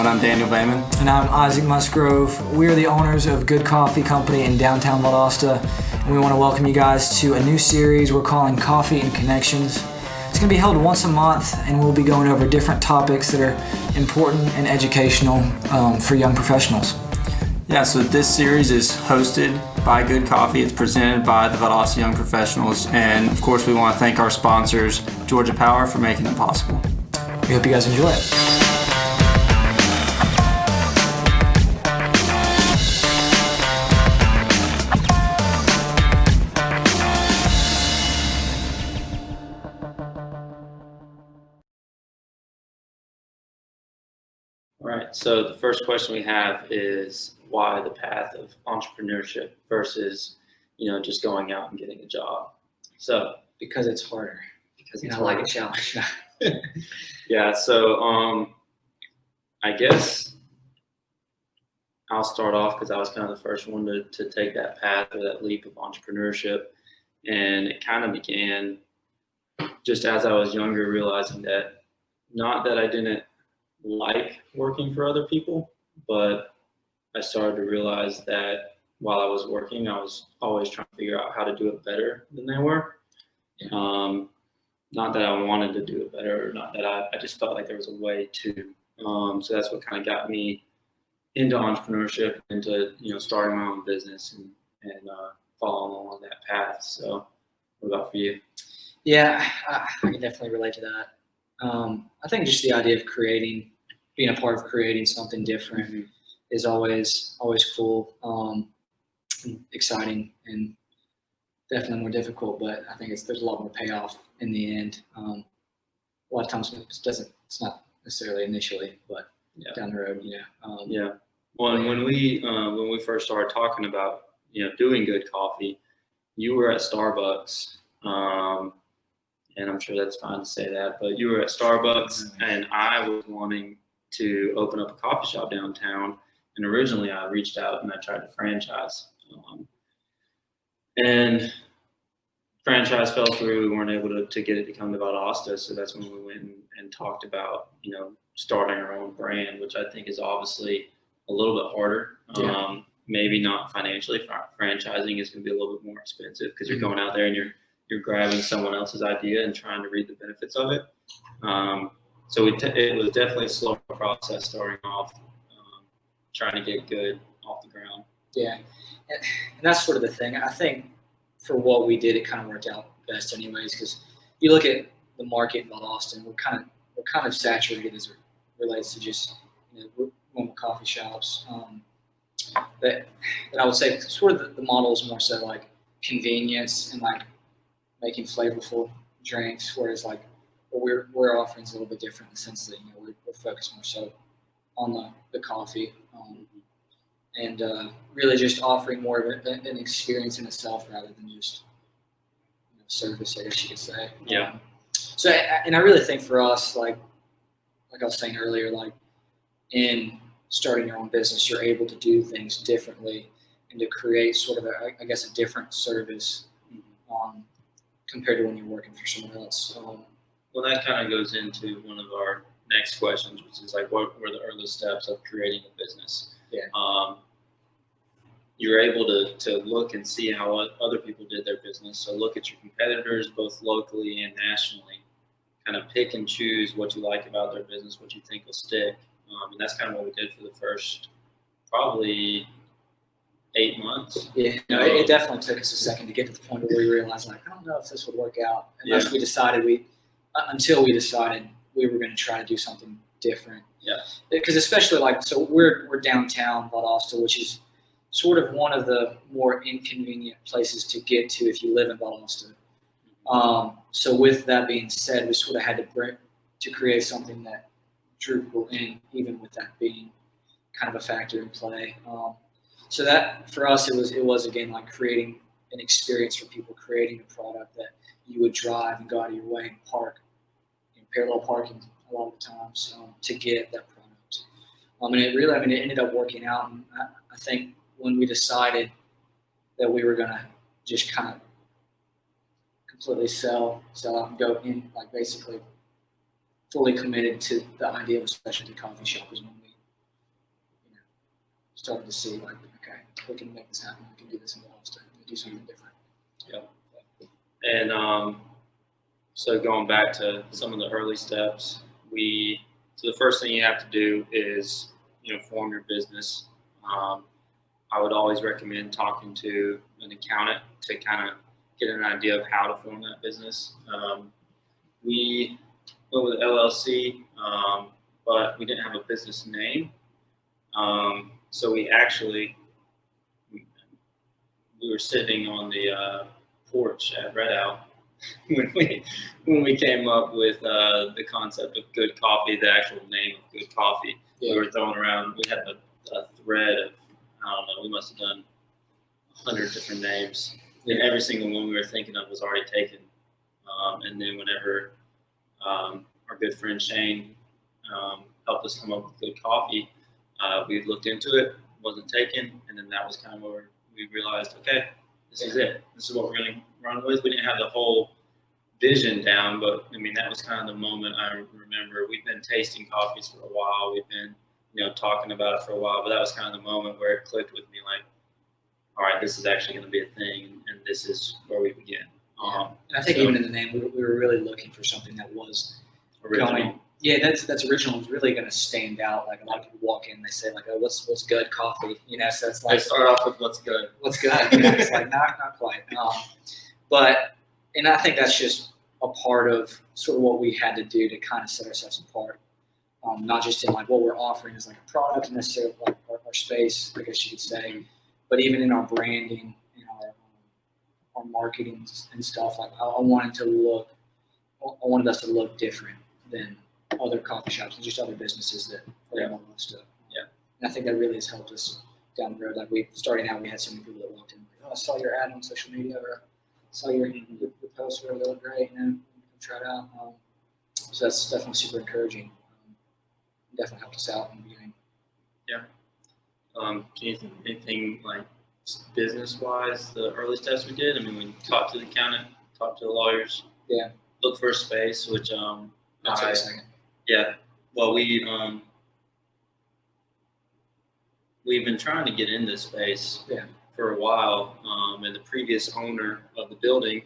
I'm Daniel Bayman. And I'm Isaac Musgrove. We are the owners of Good Coffee Company in downtown Valdosta, and we want to welcome you guys to a new series we're calling Coffee and Connections. It's going to be held once a month, and we'll be going over different topics that are important and educational for young professionals. Yeah, so this series is hosted by Good Coffee. It's presented by the Valdosta Young Professionals, and of course we want to thank our sponsors, Georgia Power, for making it possible. We hope you guys enjoy it. All right, so the first question we have is why the path of entrepreneurship versus, just going out and getting a job? So because it's harder. Because I like a challenge. Yeah, so I guess I'll start off because I was kind of the first one to take that path or that leap of entrepreneurship. And it kind of began just as I was younger, realizing that not that I didn't like working for other people, but I started to realize that while I was working, I was always trying to figure out how to do it better than they were. Not that I wanted to do it better, or not that I just felt like there was a way to. So that's what kind of got me into entrepreneurship, into starting my own business and following along that path. So, what about for you? Yeah, I can definitely relate to that. I think just the idea of being a part of creating something different is always cool, and exciting, and definitely more difficult. But I think there's a lot more payoff in the end. A lot of times it's not necessarily initially, but down the road, Yeah. Well, and when we first started talking about doing Good Coffee, you were at Starbucks. And I'm sure that's fine to say that, but you were at Starbucks, and I was wanting to open up a coffee shop downtown. And originally I reached out and I tried to franchise. And franchise fell through. We weren't able to get it to come to Valdosta. So that's when we went and talked about, starting our own brand, which I think is obviously a little bit harder. Maybe not financially. Franchising is going to be a little bit more expensive because you're going out there and you're grabbing someone else's idea and trying to reap the benefits of it. So it was definitely a slow process starting off, trying to get good off the ground. Yeah, and that's sort of the thing. I think for what we did, it kind of worked out best anyways, because you look at the market in Valdosta, we're kind of saturated as it relates to just normal coffee shops. That I would say sort of the model is more so like convenience and like making flavorful drinks, whereas like what we're offering is a little bit different in the sense that we're focused more so on the coffee, and really just offering more of an experience in itself rather than just service, I guess you could say. Yeah. So and I really think for us, like I was saying earlier, like in starting your own business, you're able to do things differently and to create sort of a different service compared to when you're working for someone else. Well, that kind of goes into one of our next questions, which is like, what were the early steps of creating a business? Yeah. You're able to look and see how other people did their business. So look at your competitors, both locally and nationally. Kind of pick and choose what you like about their business, what you think will stick. And that's kind of what we did for the first probably 8 months. Yeah, it definitely took us a second to get to the point where we realized, like, I don't know if this would work out. Until we decided we were going to try to do something different. Yeah. Because especially so we're downtown Valdosta, which is sort of one of the more inconvenient places to get to if you live in Valdosta. So with that being said, we sort of had to create something that drew people in, even with that being kind of a factor in play. So that for us, it was again like creating an experience for people, creating a product that you would drive and go out of your way and park, parallel parking a lot of the times to get that product. And it ended up working out. And I think when we decided that we were gonna just kind of completely sell out and go in, like basically fully committed to the idea of a specialty coffee shop, is when starting to see like, okay, we can make this happen. We can do this in Boston. We can do something different. Yeah. And so going back to some of the early steps, so the first thing you have to do is, form your business. I would always recommend talking to an accountant to kind of get an idea of how to form that business. We went with LLC, but we didn't have a business name. So we were sitting on the porch at Redout when we came up with the concept of Good Coffee, the actual name of Good Coffee. Yeah. We were throwing around. We had a thread of, I don't know, we must have done 100 different names. And every single one we were thinking of was already taken. And then whenever our good friend Shane helped us come up with Good Coffee, we looked into it, wasn't taken, and then that was kind of where we realized, okay, this is it. This is what we're going to run with. We didn't have the whole vision down, but I mean, that was kind of the moment I remember. We've been tasting coffees for a while. We've been, talking about it for a while, but that was kind of the moment where it clicked with me, like, all right, this is actually going to be a thing, and this is where we begin. And I think even in the name, we were really looking for something that was original. going. Yeah, that's original. It's really going to stand out. Like a lot of people walk in, they say like, "Oh, what's good coffee?" So it's like I start off with what's good. What's good? It's like not quite. And I think that's just a part of sort of what we had to do to kind of set ourselves apart. Not just in like what we're offering as like a product, necessarily like our space, I guess you could say, but even in our branding, in our marketing and stuff. Like I wanted us to look different than other coffee shops and just other businesses that are on us to. Yeah. And I think that really has helped us down the road. Like starting out, we had so many people that walked in, like, "Oh, I saw your ad on social media, or I saw your post, whatever, they look great, try it out." So that's definitely super encouraging. Definitely helped us out in the beginning. Yeah. Can you think of anything like business-wise, the early steps we did? I mean, we talked to the accountant, talked to the lawyers. Yeah. Looked for a space, which That's what I was saying. yeah. Well, we've been trying to get in this space for a while, and the previous owner of the building,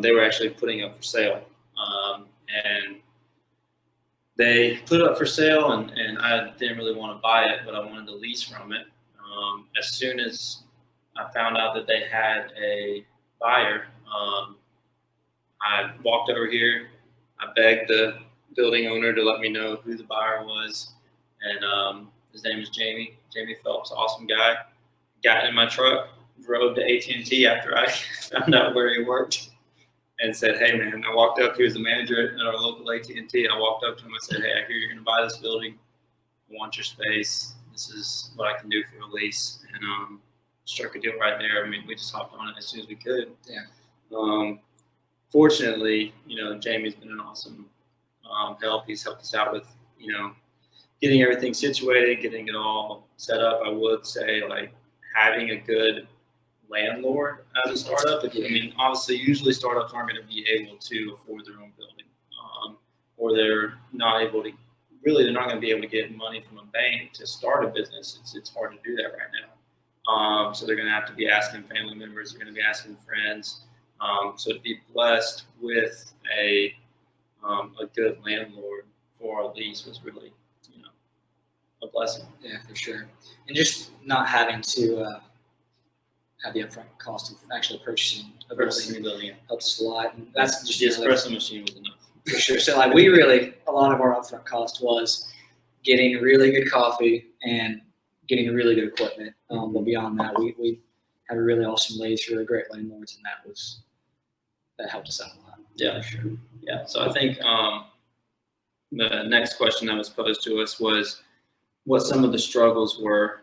they were actually putting up for sale, and they put it up for sale, and I didn't really want to buy it, but I wanted to lease from it. As soon as I found out that they had a buyer, I walked over here. I begged the building owner to let me know who the buyer was, and his name is Jamie Phelps, awesome guy. Got in my truck, drove to AT&T after I found out where he worked, and said, "Hey man," I walked up. He was the manager at our local AT&T. I walked up to him. I said, "Hey, I hear you're going to buy this building. I want your space. This is what I can do for a lease." And struck a deal right there. I mean, we just hopped on it as soon as we could. Yeah. Fortunately, Jamie's been an awesome help. He's helped us out with, getting everything situated, getting it all set up. I would say, like, having a good landlord as a startup. Obviously, usually startups aren't going to be able to afford their own building, or they're not going to be able to get money from a bank to start a business. It's hard to do that right now. So they're going to have to be asking family members. They're going to be asking friends. So to be blessed with a good landlord for our lease was really, a blessing. Yeah, for sure. And just not having to have the upfront cost of actually purchasing a building helps us a lot. And that's just the espresso machine was enough. For sure. So like a lot of our upfront cost was getting really good coffee and getting really good equipment. But beyond that, we had a really awesome lease, really great landlords, and that helped us out a lot. Yeah, for sure. Yeah. So I think the next question that was posed to us was what some of the struggles were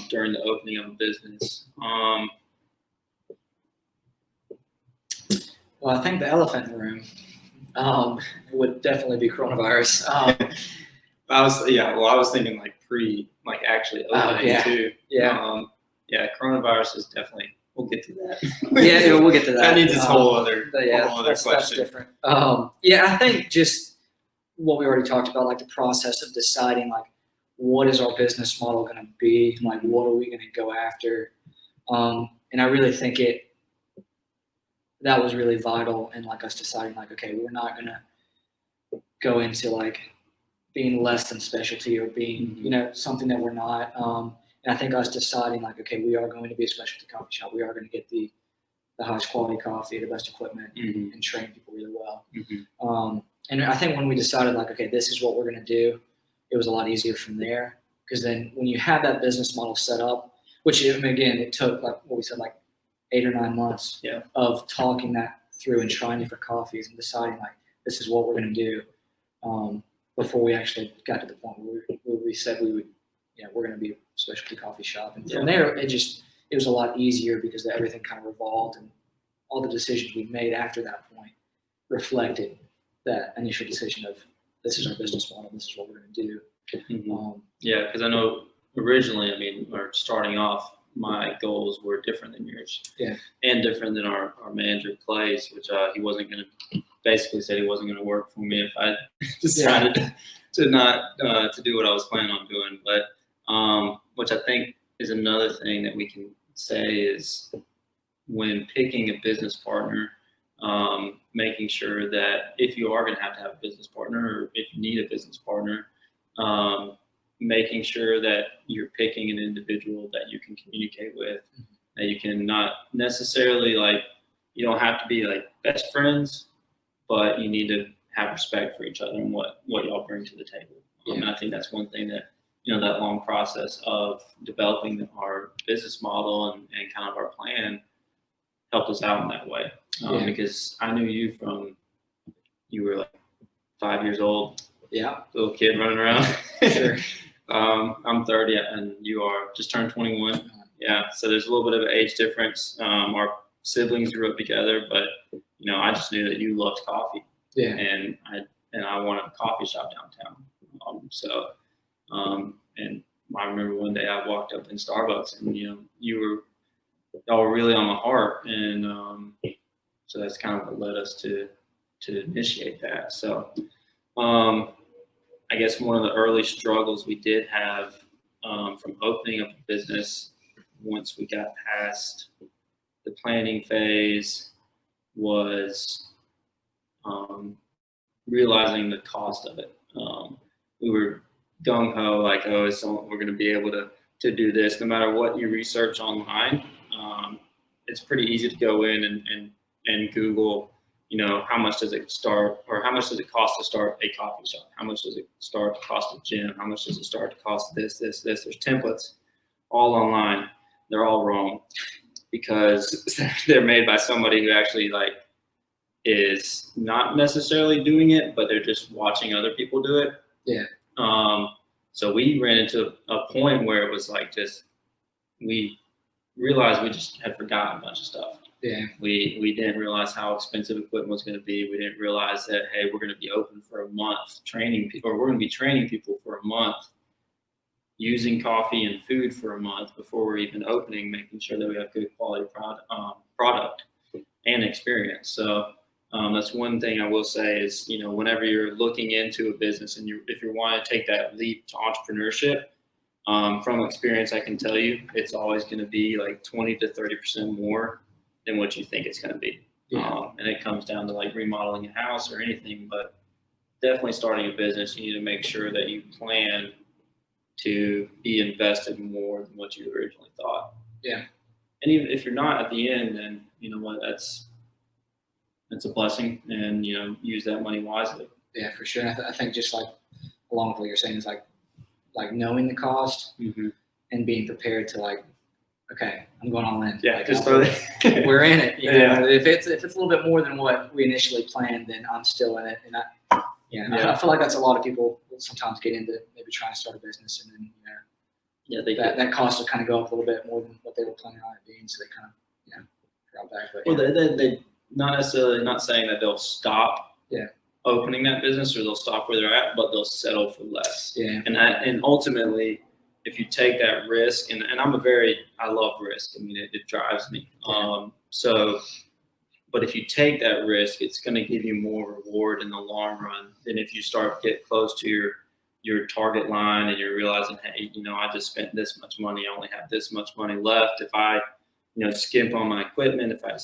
during the opening of the business. Well, I think the elephant in the room would definitely be coronavirus. I was thinking actually opening too. Yeah. Coronavirus is definitely. We'll get to that. We'll get to that. That needs its whole other question. That's different. I think just what we already talked about, like the process of deciding like what is our business model going to be? Like, what are we going to go after? And I really think that was really vital in like us deciding like, okay, we're not going to go into like being less than specialty or being, you know, something that we're not. And I think us deciding like, okay, we are going to be a specialty coffee shop. We are going to get the highest quality coffee, the best equipment, and train people really well. And I think when we decided like, okay, this is what we're going to do, it was a lot easier from there. Because then when you have that business model set up, which again, it took like what we said, like 8 or 9 months of talking that through and trying different coffees and deciding like, this is what we're going to do. Before we actually got to the point where we said we would, you know, we're going to be a specialty coffee shop. And from there, it was a lot easier because everything kind of revolved, and all the decisions we made after that point reflected that initial decision of this is our business model, this is what we're going to do. Yeah, because I know originally, I mean, or starting off, my goals were different than yours. Yeah. And different than our manager Clay's, which he wasn't going to, basically said he wasn't going to work for me if I decided to not to do what I was planning on doing. But which I think is another thing that we can say is when picking a business partner, making sure that if you are going to have a business partner, or if you need a business partner, making sure that you're picking an individual that you can communicate with, that you can not necessarily like, you don't have to be like best friends, but you need to have respect for each other and what y'all bring to the table. And I think that's one thing that, you know, that long process of developing our business model and kind of our plan helped us out in that way. Because I knew you from, you were like 5 years old, little kid running around. Sure. I'm 30 and you are just turned 21. Yeah. So there's a little bit of an age difference. Our siblings grew up together, but you know, I just knew that you loved coffee. Yeah. And I wanted a coffee shop downtown. And I remember one day I walked up in Starbucks and, you know, y'all were really on my heart. And so that's kind of what led us to initiate that. So I guess one of the early struggles we did have from opening up a business once we got past the planning phase was realizing the cost of it. We were gung-ho, like, oh, we're going to be able to do this. No matter what you research online, it's pretty easy to go in and Google, you know, how much does it start, or how much does it cost to start a coffee shop? How much does it start to cost a gym? How much does it start to cost this? There's templates all online. They're all wrong because they're made by somebody who actually like is not necessarily doing it, but they're just watching other people do it. Yeah. So we ran into a point where it was like we realized we just had forgotten a bunch of stuff. Yeah. We didn't realize how expensive equipment was going to be. We didn't realize that, hey, we're going to be open for a month training people, or we're going to be training people for a month, using coffee and food for a month before we're even opening, making sure that we have good quality product and experience. So that's one thing I will say is, you know, whenever you're looking into a business and if you want to take that leap to entrepreneurship, from experience, I can tell you it's always going to be like 20 to 30% more than what you think it's going to be. Yeah. And it comes down to like remodeling a house or anything, but definitely starting a business, you need to make sure that you plan to be invested more than what you originally thought. Yeah. And even if you're not at the end, then you know what, that's a blessing, and you know, use that money wisely. Yeah, for sure. And I think just like along with what you're saying is like knowing the cost and being prepared to like, okay, I'm going all in. Yeah, like, just throw it. We're in it. You know? Yeah. If it's a little bit more than what we initially planned, then I'm still in it. And I feel like that's a lot of people sometimes get into maybe trying to start a business, and then that cost will kind of go up a little bit more than what they were planning on it being, so they kind of drop back. But, well, they not necessarily, not saying that they'll stop opening that business or they'll stop where they're at, but they'll settle for less. Yeah. And ultimately, if you take that risk, and I love risk. I mean, it drives me. Yeah. But if you take that risk, it's going to give you more reward in the long run than if you start get close to your target line and you're realizing, hey, I just spent this much money. I only have this much money left. If I, skip on my equipment, if I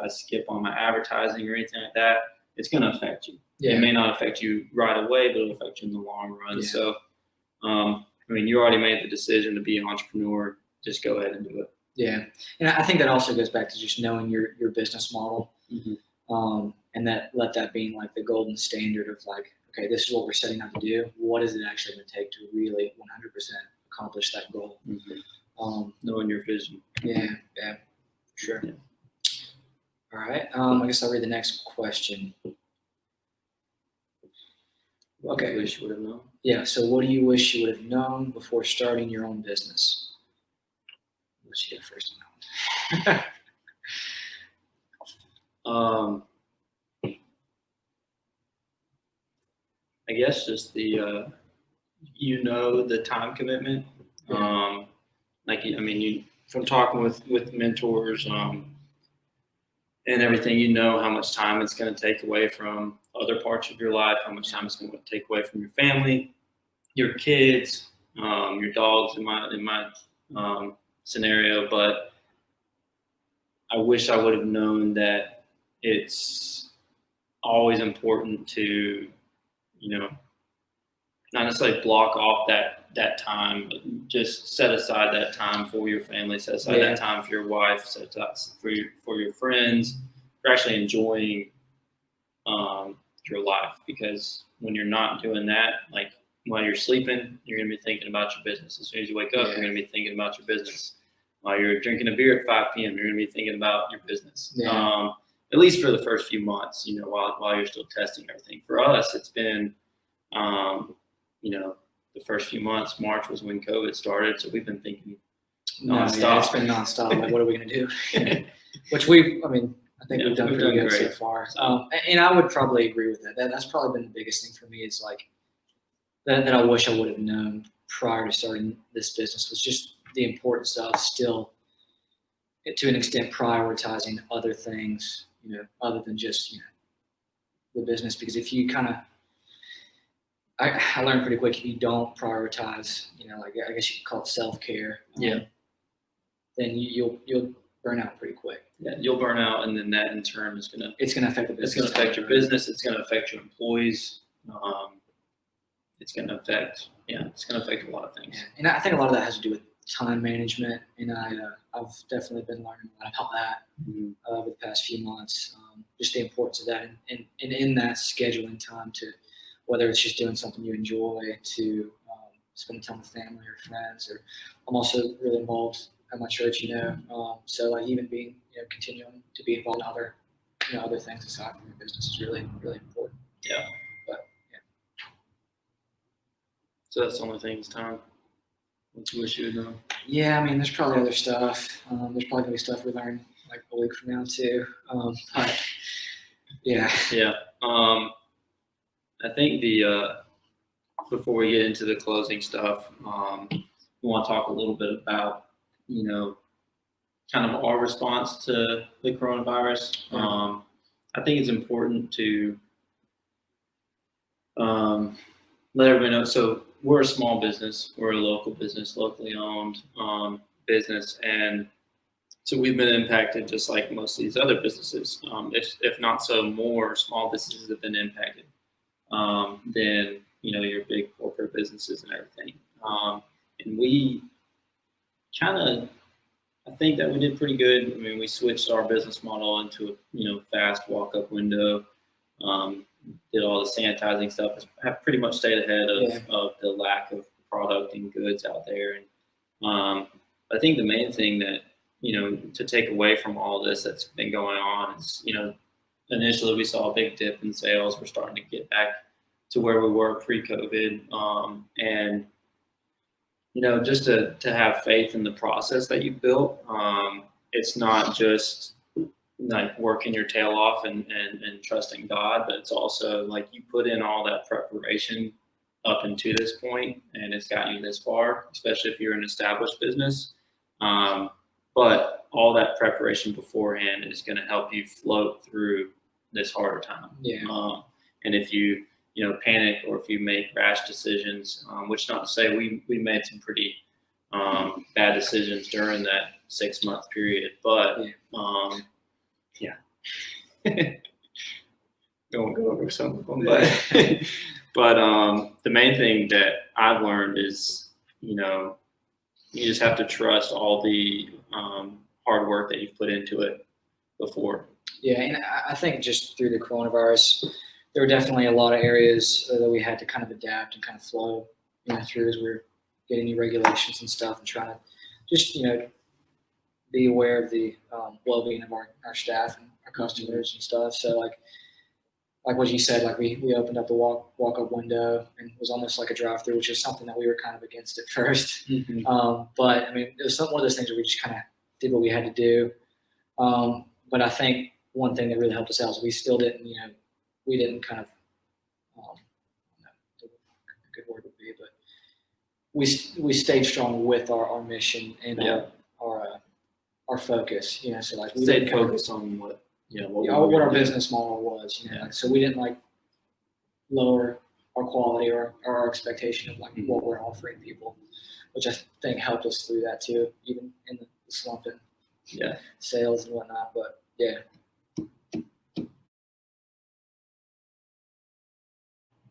skip on my advertising or anything like that, it's going to affect you. Yeah. It may not affect you right away, but it'll affect you in the long run. Yeah. So, you already made the decision to be an entrepreneur. Just go ahead and do it. Yeah. And I think that also goes back to just knowing your business model. Mm-hmm. And let that being like the golden standard of like, okay, this is what we're setting out to do. What is it actually going to take to really 100% accomplish that goal? Mm-hmm. Knowing your vision. Yeah, sure. Yeah. All right. I guess I'll read the next question. What do you wish you would have known? Yeah. So, what do you wish you would have known before starting your own business? Let's get first. I guess just the time commitment. Yeah. From talking with mentors and everything, how much time it's going to take away from other parts of your life, how much time it's going to take away from your family, your kids, your dogs in my scenario. But I wish I would have known that it's always important to, not necessarily block off that time, but just set aside that time for your family, set aside that time for your wife, set aside for your friends, for actually enjoying your life. Because when you're not doing that, like while you're sleeping, you're going to be thinking about your business. As soon as you wake up, you're going to be thinking about your business. While you're drinking a beer at 5 p.m., you're going to be thinking about your business. Yeah. At least for the first few months, while you're still testing everything. For us, it's been, the first few months. March was when COVID started, so we've been thinking nonstop. Yeah, it's been nonstop. Like, what are we going to do? Which I think we've done pretty good so far. And I would probably agree with that. That's probably been the biggest thing for me is like that I wish I would have known prior to starting this business was just the importance of still, to an extent, prioritizing other things, other than just, the business. Because if you kind of, I learned pretty quick, if you don't prioritize, like I guess you could call it self-care. Then you'll burn out pretty quick. Yeah, you'll burn out, and then that in turn is gonna affect the business. It's gonna affect your business. It's gonna affect your employees. It's gonna affect a lot of things. Yeah. And I think a lot of that has to do with time management, and I've definitely been learning a lot about that over the past few months. Just the importance of that, and in that scheduling time to, whether it's just doing something you enjoy, to spending time with family or friends, or I'm also really involved at my church, so like even being, continuing to be involved in other things aside from your business is really, really important. Yeah. But so that's the only thing is time. What you wish you would know? Yeah, there's probably other stuff. There's probably gonna be stuff we learn like a week from now too. But yeah. Yeah. I think before we get into the closing stuff, we want to talk a little bit about, kind of our response to the coronavirus. I think it's important to let everybody know. So we're a small business. We're a local business, locally owned business. And so we've been impacted just like most of these other businesses. If not so more, small businesses have been impacted than, your big corporate businesses and everything. And we I think that we did pretty good. We switched our business model into a, fast walk-up window, did all the sanitizing stuff, have pretty much stayed ahead of the lack of product and goods out there. And I think the main thing that, to take away from all this that's been going on is, initially we saw a big dip in sales. We're starting to get back to where we were pre-COVID. And, just to have faith in the process that you built. It's not just like working your tail off and trusting God, but it's also like you put in all that preparation up into this point, and it's gotten you this far, especially if you're an established business. But all that preparation beforehand is going to help you float through this harder time. Yeah. And if you panic, or if you make rash decisions, which not to say we made some pretty bad decisions during that 6-month period, but yeah. Don't go over some of them, but the main thing that I've learned is, you just have to trust all the hard work that you've put into it before. Yeah, and I think just through the coronavirus, there were definitely a lot of areas that we had to kind of adapt and kind of flow through as we were getting new regulations and stuff, and trying to just be aware of the well-being of our staff and our customers and stuff. So like what you said, like we opened up the walk-up window, and it was almost like a drive-through, which is something that we were kind of against at first. Mm-hmm. But I mean, it was one of those things where we just kind of did what we had to do. But I think one thing that really helped us out is we still didn't, we didn't kind of, I don't know what a good word would be, but we stayed strong with our mission and our focus. So like we stayed focused on what our business model was. So we didn't lower our quality or our expectation of what we're offering people, which I think helped us through that too, even in the slump in sales and whatnot. But yeah.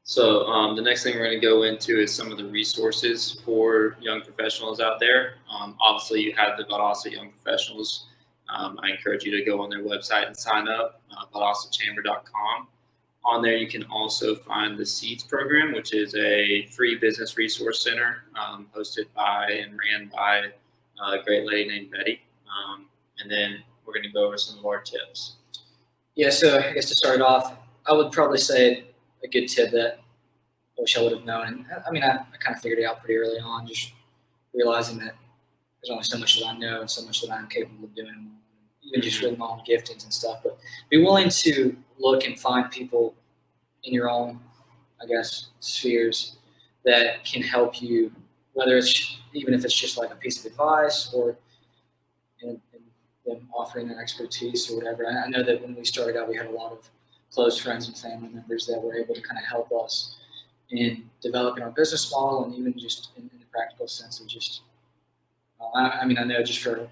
So the next thing we're going to go into is some of the resources for young professionals out there. Obviously, you have the Valdosta Young Professionals. I encourage you to go on their website and sign up, ValdostaChamber.com. On there, you can also find the SEEDS program, which is a free business resource center hosted by and ran by a great lady named Betty. And then we're going to go over some of our tips. Yeah, so I guess to start off, I would probably say a good tip that I wish I would have known. And I mean, I kind of figured it out pretty early on, just realizing that there's only so much that I know and so much that I'm capable of doing, even just with my own giftings and stuff. But be willing to look and find people in your own, I guess, spheres that can help you, whether it's even if it's just like a piece of advice or in them offering their expertise or whatever. I know that when we started out, we had a lot of close friends and family members that were able to kind of help us in developing our business model, and even just in the practical sense of just, I mean, I know just for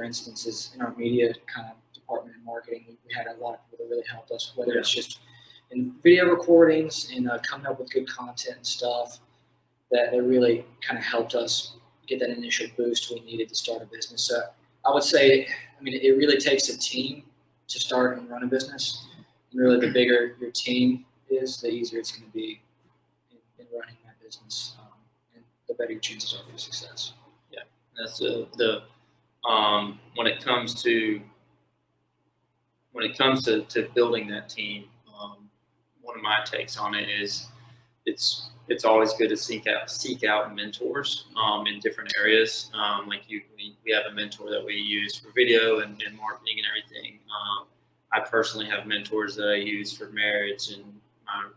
instances in our media kind of department and marketing, we had a lot of people that really helped us, whether it's just in video recordings and coming up with good content and stuff that really kind of helped us get that initial boost we needed to start a business. So I would say, I mean, it really takes a team to start and run a business. And really, the bigger your team is, the easier it's going to be in running that business, and the better your chances are for success. Yeah, that's when it comes to building that team. One of my takes on it is it's always good to seek out mentors in different areas. We have a mentor that we use for video and marketing and everything. I personally have mentors that I use for marriage and my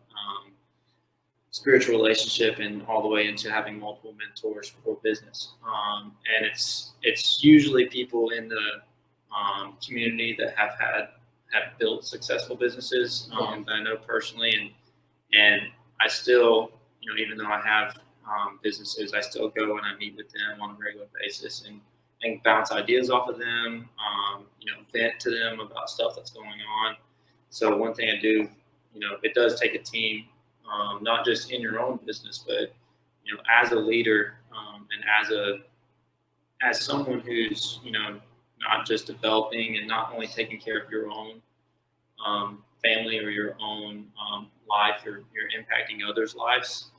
spiritual relationship, and all the way into having multiple mentors for business. And it's usually people in the community that have built successful businesses that I know personally, and I still, even though I have businesses, I still go and I meet with them on a regular basis and bounce ideas off of them, vent to them about stuff that's going on. So one thing I do, it does take a team, not just in your own business, but, as a leader, and as someone who's, not just developing and not only taking care of your own family or your own life, you're impacting others' lives.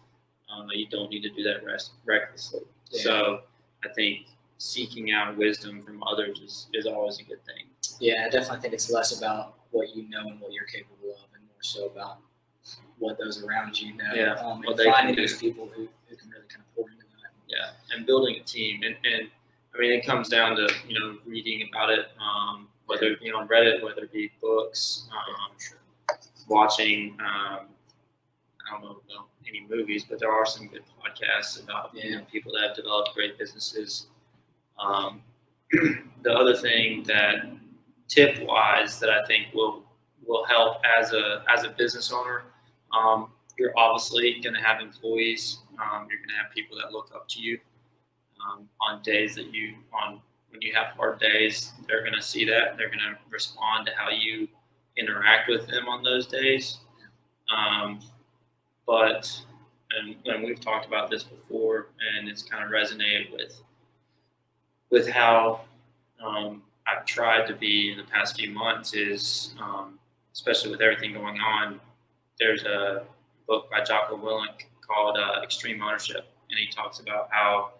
You don't need to do that recklessly. Yeah. So I think seeking out wisdom from others is always a good thing. Yeah, I definitely think it's less about what you know and what you're capable of, and more so about what those around you know. Yeah, and finding those people who can really kind of pour into that. Yeah, and building a team. And I mean, it comes down to, reading about it, whether, on Reddit, whether it be books, watching, I don't know about any movies, but there are some good podcasts about people that have developed great businesses. The other thing that tip-wise that I think will help as a business owner you're obviously going to have employees. You're going to have people that look up to you on days that when you have hard days. They're going to see that. They're going to respond to how you interact with them on those days. And we've talked about this before, and it's kind of resonated with how I've tried to be in the past few months is, especially with everything going on. There's a book by Jocko Willink called Extreme Ownership, and he talks about how,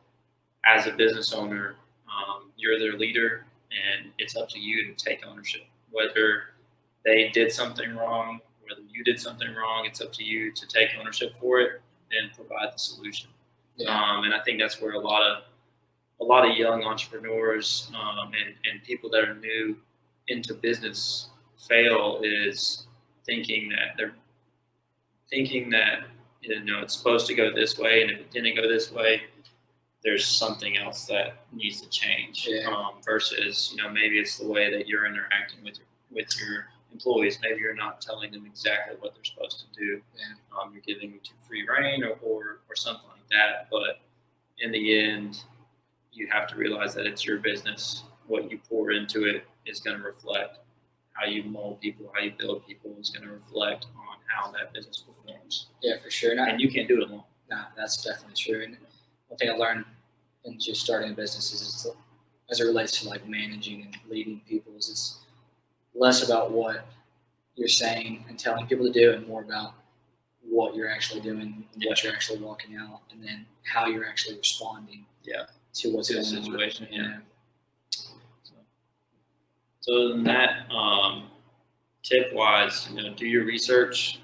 as a business owner, you're their leader, and it's up to you to take ownership. Whether they did something wrong, whether you did something wrong, it's up to you to take ownership for it and provide the solution. Yeah. And I think that's where a lot of young entrepreneurs and people that are new into business fail, is thinking that it's supposed to go this way, and if it didn't go this way, there's something else that needs to change. Yeah. Versus maybe it's the way that you're interacting with your employees. Maybe you're not telling them exactly what they're supposed to do. Yeah. You're giving them too free reign or something like that. But in the end, you have to realize that it's your business. What you pour into it is going to reflect how you mold people, how you build people, is going to reflect on how that business performs. Yeah, for sure. And you can't do it alone. No, that's definitely true. And one thing I learned in just starting a business is as it relates to like managing and leading people, is it's less about what you're saying and telling people to do, and more about what you're actually doing, what you're actually walking out, and then how you're actually responding to what's going on. Situation. Yeah. So other than that, tip wise, do your research,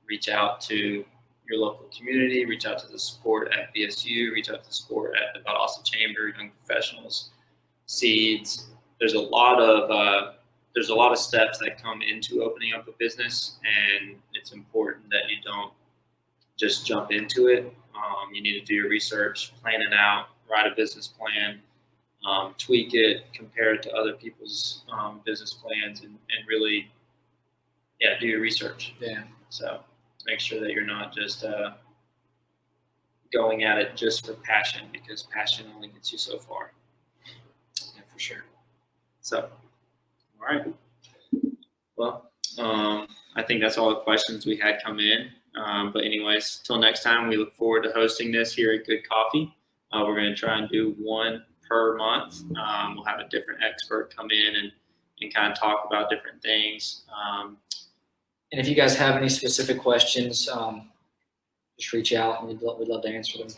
reach out to your local community, reach out to the support at VSU, reach out to the support at the Valdosta Chamber, Young Professionals, Seeds. There's a lot of steps that come into opening up a business, and it's important that you don't just jump into it. You need to do your research, plan it out, write a business plan, tweak it, compare it to other people's business plans, and really, do your research. Yeah. So make sure that you're not just going at it just for passion, because passion only gets you so far. Yeah, for sure. So, all right. Well, I think that's all the questions we had come in. But anyways, till next time, we look forward to hosting this here at Good Coffee. We're going to try and do one per month. We'll have a different expert come in and kind of talk about different things. And if you guys have any specific questions, just reach out, and we'd love to answer them.